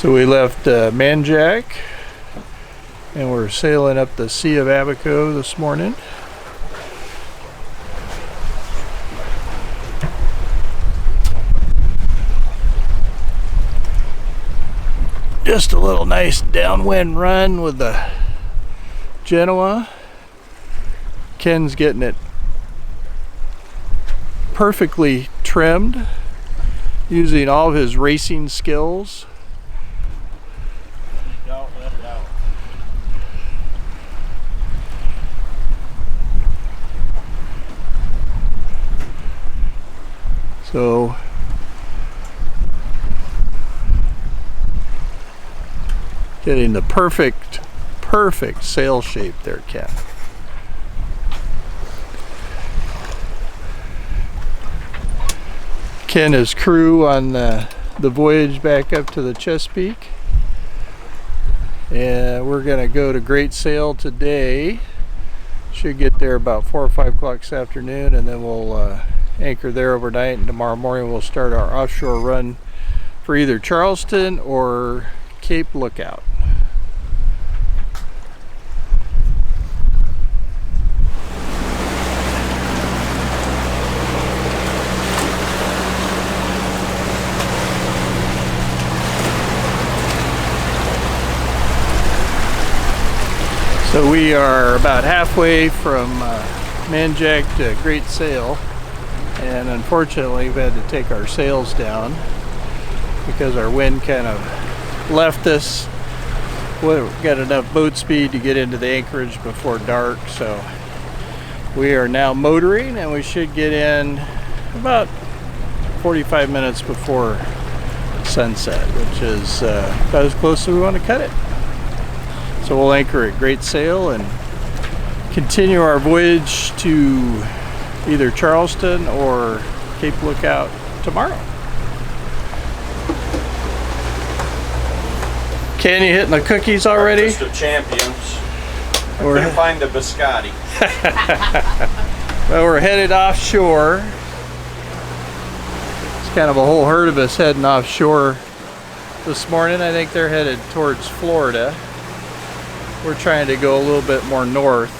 So we left Manjack and we're sailing up the Sea of Abaco this morning. Just a little nice downwind run with the Genoa. Ken's getting it perfectly trimmed using all of his racing skills. So getting the perfect sail shape there, Ken. Ken is crew on the voyage back up to the Chesapeake. And we're gonna go to Great Sail today. Should get there about 4 or 5 o'clock this afternoon, and then we'll anchor there overnight, and tomorrow morning we'll start our offshore run for either Charleston or Cape Lookout. So we are about halfway from Manjack to Great Sail, and unfortunately we've had to take our sails down because our wind kind of left us. We got enough boat speed to get into the anchorage before dark, so we are now motoring, and we should get in about 45 minutes before sunset, which is about as close as we want to cut it. So we'll anchor at Great Sail and continue our voyage to either Charleston or Cape Lookout tomorrow. Ken, you hitting the cookies already? Breakfast of champions. I couldn't find the biscotti. Well, we're headed offshore. It's kind of a whole herd of us heading offshore this morning. I think they're headed towards Florida. We're trying to go a little bit more north.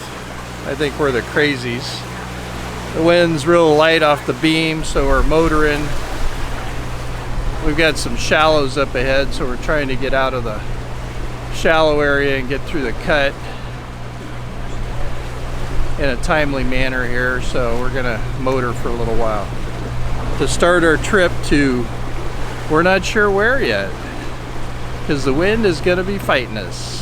I think we're the crazies. The wind's real light off the beam, so we're motoring. We've got some shallows up ahead, so we're trying to get out of the shallow area and get through the cut in a timely manner here. So we're gonna motor for a little while to start our trip to, we're not sure where yet, because the wind is gonna be fighting us.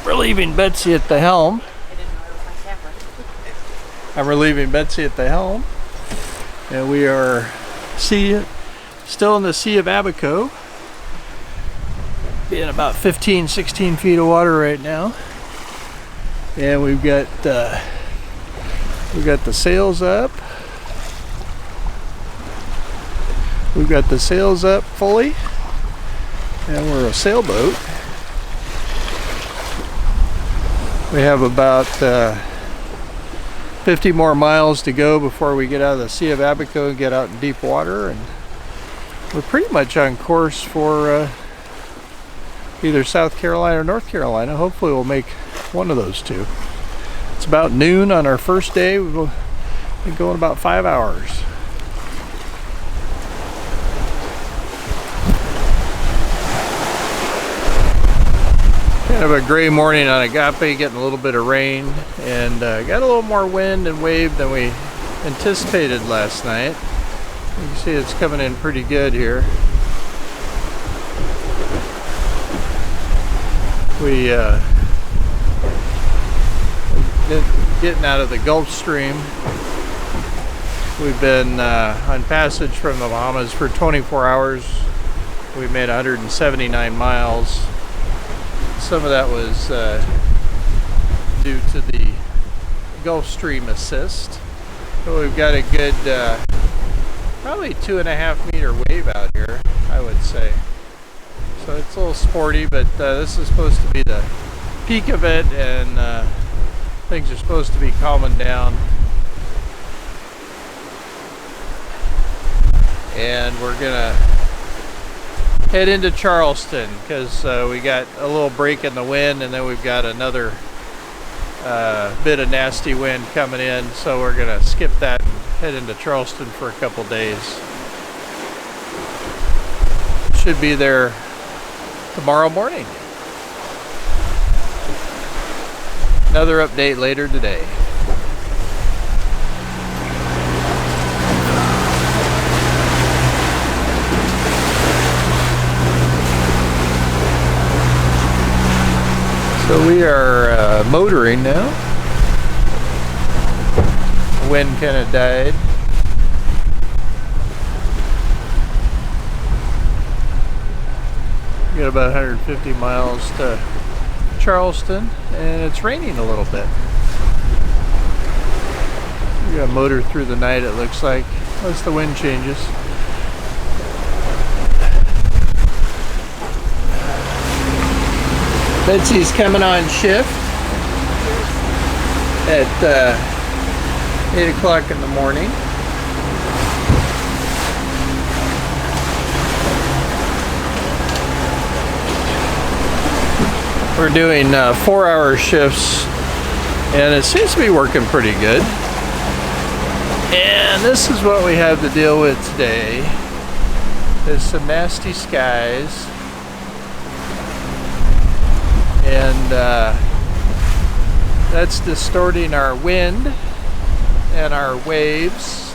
We're leaving Betsy at the helm. I'm relieving Betsy at the helm. And we are still in the Sea of Abaco. Being about 15, 16 feet of water right now. And we've got the sails up. We've got the sails up fully. And we're a sailboat. We have about 50 more miles to go before we get out of the Sea of Abaco and get out in deep water, and we're pretty much on course for either South Carolina or North Carolina. Hopefully we'll make one of those two. It's about noon on our first day. We've been going about 5 hours. Kind of a gray morning on Agape, getting a little bit of rain, and got a little more wind and wave than we anticipated last night. You can see it's coming in pretty good here. We getting out of the Gulf Stream. We've been on passage from the Bahamas for 24 hours. We made 179 miles. Some of that was due to the Gulf Stream assist. So we've got a good, probably 2.5 meter wave out here, I would say. So it's a little sporty, but this is supposed to be the peak of it, and things are supposed to be calming down. and we're gonna head into Charleston because we got a little break in the wind, and then we've got another bit of nasty wind coming in, so we're gonna skip that and head into Charleston for a couple days. Should be there tomorrow morning. Another update later today. So we are motoring now. The wind kind of died. We got about 150 miles to Charleston, and it's raining a little bit. We got to motor through the night, it looks like, unless the wind changes. Betsy's coming on shift at 8 o'clock in the morning. We're doing 4-hour shifts, and it seems to be working pretty good. And this is what we have to deal with today. There's some nasty skies, and that's distorting our wind and our waves.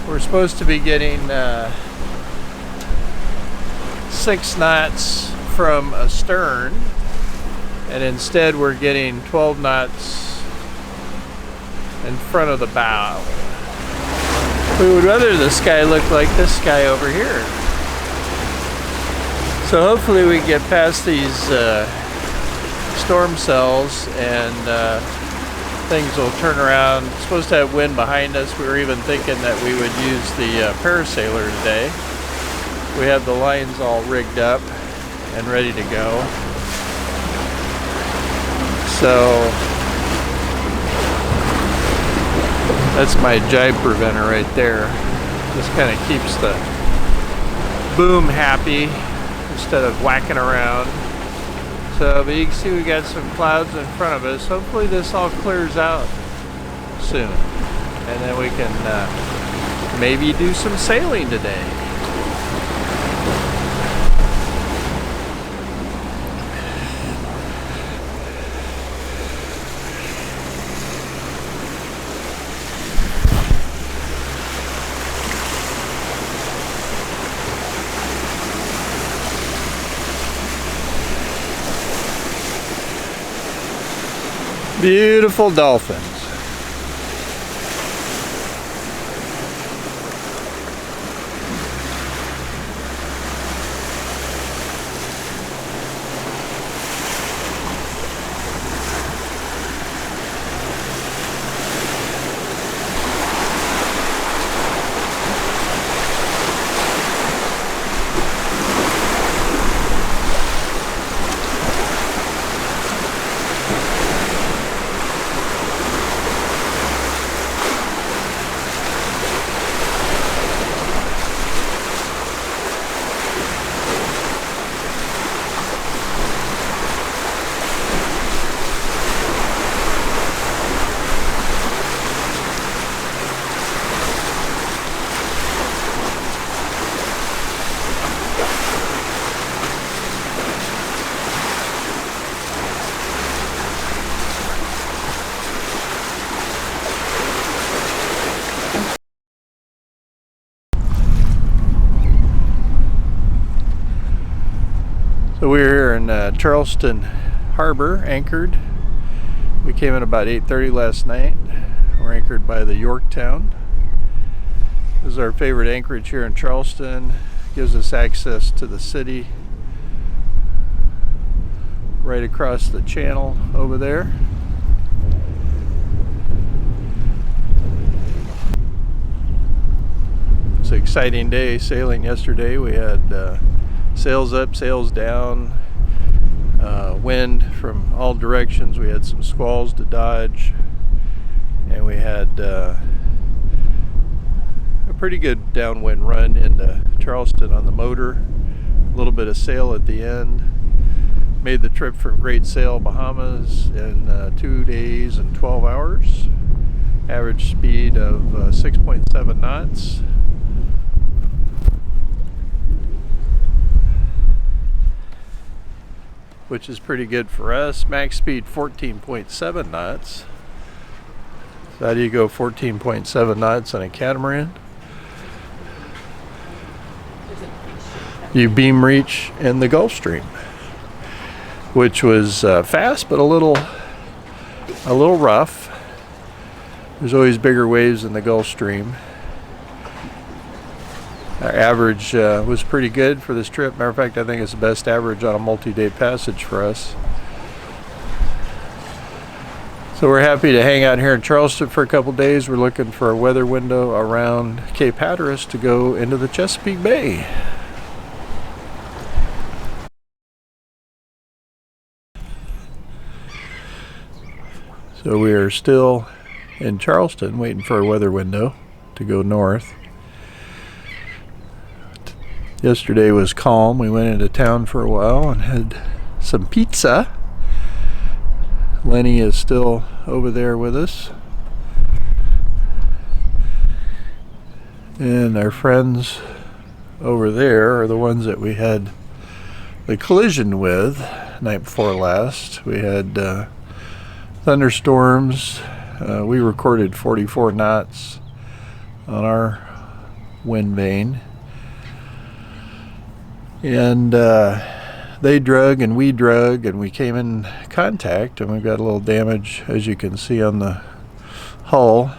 We're supposed to be getting 6 knots from astern, and instead we're getting 12 knots in front of the bow. We would rather the sky look like this sky over here. So hopefully we get past these storm cells and things will turn around. It's supposed to have wind behind us. We were even thinking that we would use the parasailer today. We have the lines all rigged up and ready to go. So that's my jibe preventer right there. Just kind of keeps the boom happy instead of whacking around. So, but you can see we got some clouds in front of us. Hopefully this all clears out soon, and then we can maybe do some sailing today. Beautiful dolphins. So we're here in Charleston Harbor, anchored. We came in about 8:30 last night. We're anchored by the Yorktown. This is our favorite anchorage here in Charleston. Gives us access to the city right across the channel over there. It's an exciting day sailing yesterday. We had sails up, sails down, wind from all directions. We had some squalls to dodge, and we had a pretty good downwind run into Charleston on the motor. A little bit of sail at the end. Made the trip from Great Sail, Bahamas in 2 days and 12 hours. Average speed of 6.7 knots. Which is pretty good for us. Max speed 14.7 knots. So how do you go 14.7 knots on a catamaran? You beam reach in the Gulf Stream, which was fast but a little rough. There's always bigger waves in the Gulf Stream. Our average was pretty good for this trip. Matter of fact, I think it's the best average on a multi-day passage for us. So we're happy to hang out here in Charleston for a couple days. We're looking for a weather window around Cape Hatteras to go into the Chesapeake Bay. So we are still in Charleston waiting for a weather window to go north. Yesterday was calm. We went into town for a while and had some pizza. Lenny is still over there with us. And our friends over there are the ones that we had the collision with night before last. We had thunderstorms. We recorded 44 knots on our wind vane. And they drug and we came in contact, and we've got a little damage, as you can see, on the hull.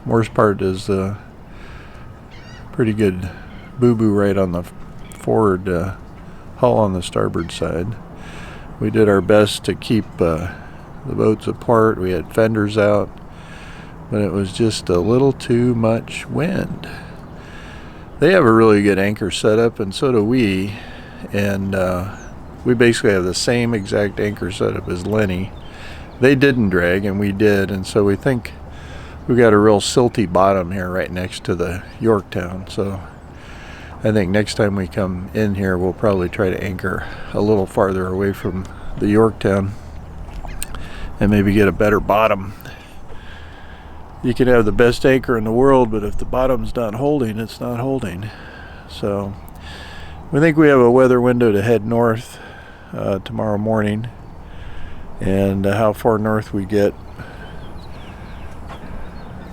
Worst part is pretty good boo-boo right on the forward hull on the starboard side. We did our best to keep the boats apart. We had fenders out, but it was just a little too much wind. They have a really good anchor setup, and so do we. And we basically have the same exact anchor setup as Lenny. They didn't drag, and we did, and so we think we got a real silty bottom here right next to the Yorktown. So I think next time we come in here, we'll probably try to anchor a little farther away from the Yorktown and maybe get a better bottom. You can have the best anchor in the world, but if the bottom's not holding, it's not holding. So we think we have a weather window to head north tomorrow morning. And how far north we get,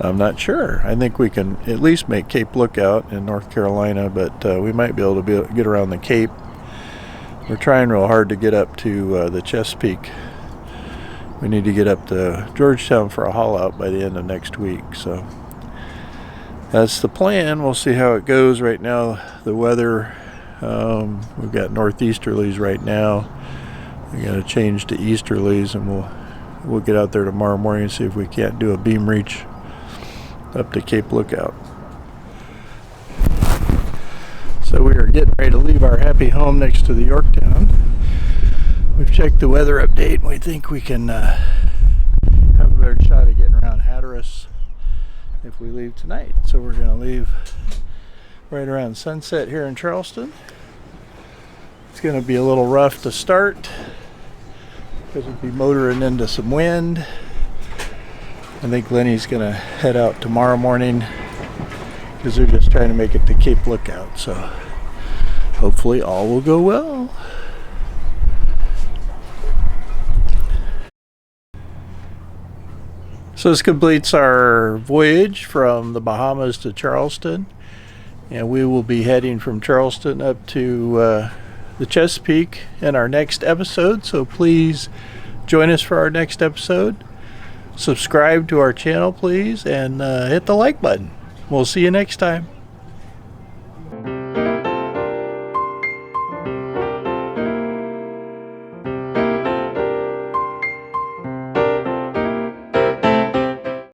I'm not sure. I think we can at least make Cape Lookout in North Carolina, but we might be able to get around the Cape. We're trying real hard to get up to the Chesapeake. We need to get up to Georgetown for a haul out by the end of next week. So that's the plan. We'll see how it goes. Right now, the weather, we've got northeasterlies right now. We're going to change to easterlies, and we'll get out there tomorrow morning and see if we can't do a beam reach up to Cape Lookout. So we are getting ready to leave our happy home next to the Yorktown. We've checked the weather update, and we think we can have a better shot at getting around Hatteras if we leave tonight. So we're going to leave right around sunset here in Charleston. It's going to be a little rough to start because we'll be motoring into some wind. I think Lenny's going to head out tomorrow morning because they're just trying to make it to Cape Lookout. So hopefully all will go well. So this completes our voyage from the Bahamas to Charleston, and we will be heading from Charleston up to the Chesapeake in our next episode. So please join us for our next episode. Subscribe to our channel, please, and hit the like button. We'll see you next time.